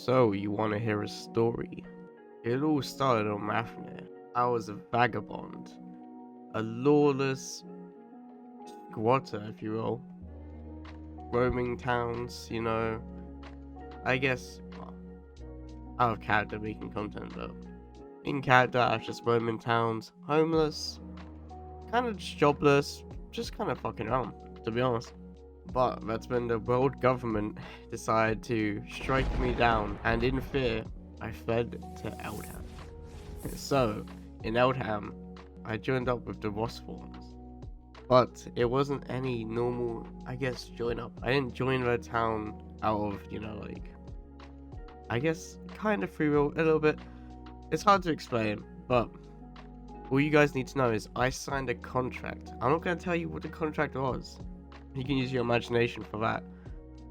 So, you want to hear a story? It all started on Rathnir. I was a vagabond, a lawless squatter, if you will, roaming towns, I guess, well, out of character making content, but in character, I was just roaming towns, homeless, kind of just jobless, just kind of fucking around, to be honest. But that's when the world government decided to strike me down, and in fear, I fled to Eldham. So, in Eldham, I joined up with the Rosthorns. But it wasn't any normal, I guess, join up. I didn't join the town out of, I guess, kind of free will, a little bit. It's hard to explain, but all you guys need to know is I signed a contract. I'm not going to tell you what the contract was. You can use your imagination for that.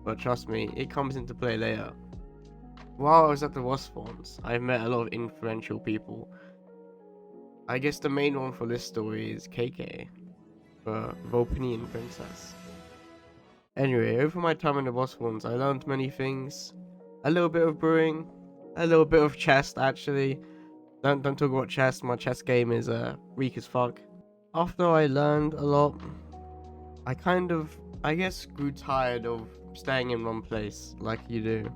But trust me, it comes into play later. While I was at the Rosthorns, I've met a lot of influential people. I guess the main one for this story is KK, the Vulpinian princess. Anyway, over my time in the Rosthorns, I learned many things. A little bit of brewing, a little bit of chess actually. Don't talk about chess, my chess game is weak as fuck. After I learned a lot, I kind of, I guess, grew tired of staying in one place like you do.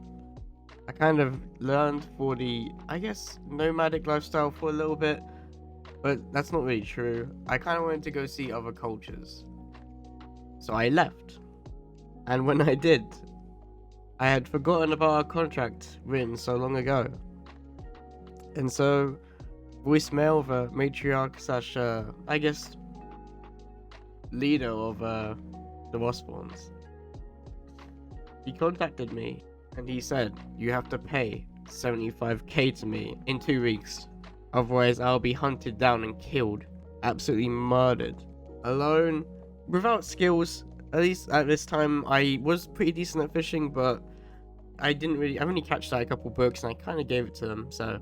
I kind of learned for the, I guess, nomadic lifestyle for a little bit, but that's not really true. I kind of wanted to go see other cultures. So I left. And when I did, I had forgotten about our contract written so long ago. And so, voicemail of a matriarch slash, I guess, leader of the Rosthorns. He contacted me and he said, you have to pay 75k to me in 2 weeks. Otherwise, I'll be hunted down and killed. Absolutely murdered. Alone, without skills. At least at this time, I was pretty decent at fishing, but I only catched like a couple books and I kind of gave it to them, so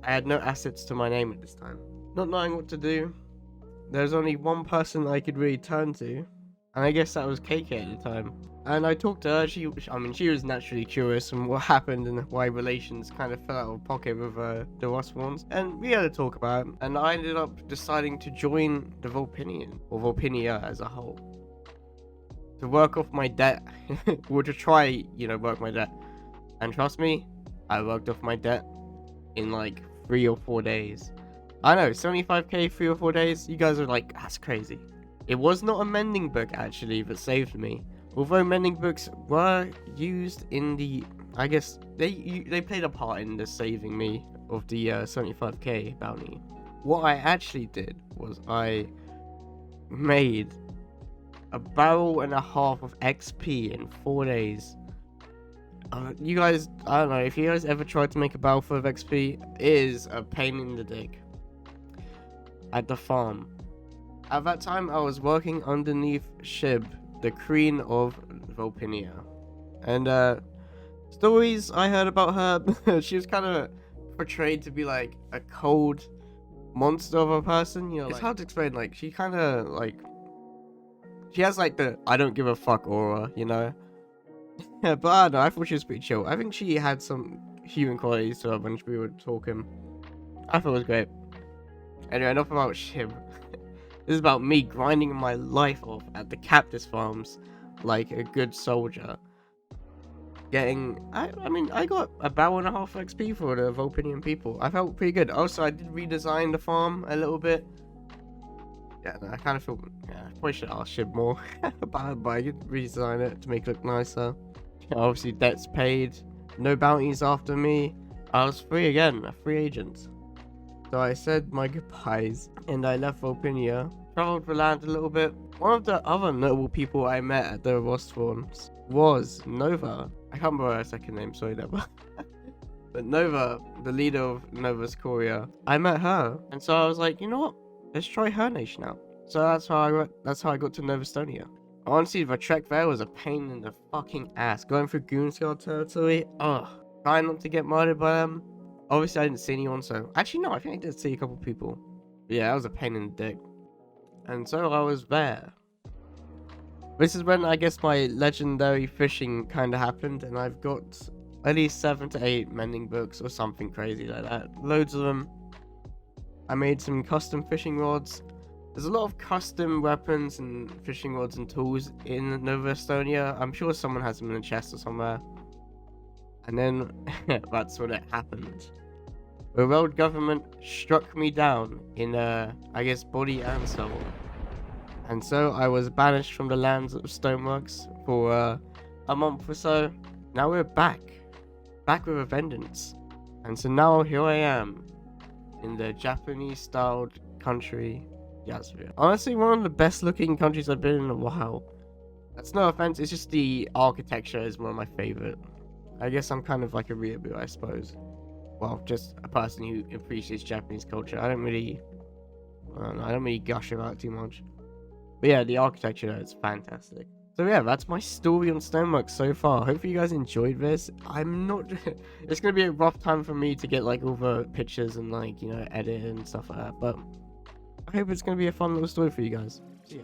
I had no assets to my name at this time. Not knowing what to do, there's only one person I could really turn to, and I guess that was KK at the time. And I talked to her. She was naturally curious on what happened and why relations kind of fell out of pocket with the Rosthorns, and we had a talk about it. And I ended up deciding to join the Vulpinian, or Vulpinia as a whole, to work off my debt, or to try, work my debt. And trust me, I worked off my debt in like 3 or 4 days. I know, 75k 3 or 4 days. You guys are like, that's crazy. It was not a mending book actually that saved me. Although mending books were used in the, I guess they played a part in the saving me of the 75k bounty. What I actually did was I made a barrel and a half of XP in 4 days. You guys, I don't know, if you guys ever tried to make a barrel full of XP, it is a pain in the dick. At the farm. At that time, I was working underneath Shib, the queen of Vulpinia. And stories I heard about her, she was kind of portrayed to be like a cold monster of a person. It's hard to explain. Like, she kind of like, she has like the I don't give a fuck aura, Yeah, but I don't know, I thought she was pretty chill. I think she had some human qualities to her when we were talking. I thought it was great. Anyway, enough about Shib. This is about me grinding my life off at the cactus farms like a good soldier. I got a barrel and a half XP for the Vulpinian people. I felt pretty good. Also, I did redesign the farm a little bit. Yeah, no, I kind of feel, I probably should ask Shib more about it, but I did redesign it to make it look nicer. Obviously, debts paid. No bounties after me. I was free again, a free agent. So I said my goodbyes, and I left Vulpinia, traveled the land a little bit. One of the other notable people I met at the Rosthorns was Nova. I can't remember her second name, sorry, Nova. But Nova, the leader of Novastonia, I met her, and so I was like, you know what? Let's try her nation out. So that's how I got to Novastonia. Honestly, the trek there was a pain in the fucking ass. Going through Goonsguard territory, trying not to get murdered by them. Obviously, I didn't see anyone, so... Actually, no, I think I did see a couple people. But yeah, that was a pain in the dick. And so I was there. This is when, I guess, my legendary fishing kind of happened, and I've got at least 7 to 8 mending books or something crazy like that. Loads of them. I made some custom fishing rods. There's a lot of custom weapons and fishing rods and tools in Novastonia. I'm sure someone has them in a chest or somewhere. And then that's when it happened. The world government struck me down in, I guess, body and soul. And so I was banished from the lands of Stoneworks for a month or so. Now we're back with a vengeance. And so now here I am in the Japanese-styled country, Yaszria. Honestly, one of the best-looking countries I've been in a while. That's no offense, it's just the architecture is one of my favorite. I guess I'm kind of like a weeaboo, I suppose. Well, just a person who appreciates Japanese culture. I don't really gush about it too much. But yeah, the architecture is fantastic. So yeah, that's my story on Stoneworks so far. Hopefully you guys enjoyed this. It's gonna be a rough time for me to get like all the pictures and like, you know, edit and stuff like that. But I hope it's gonna be a fun little story for you guys. See ya.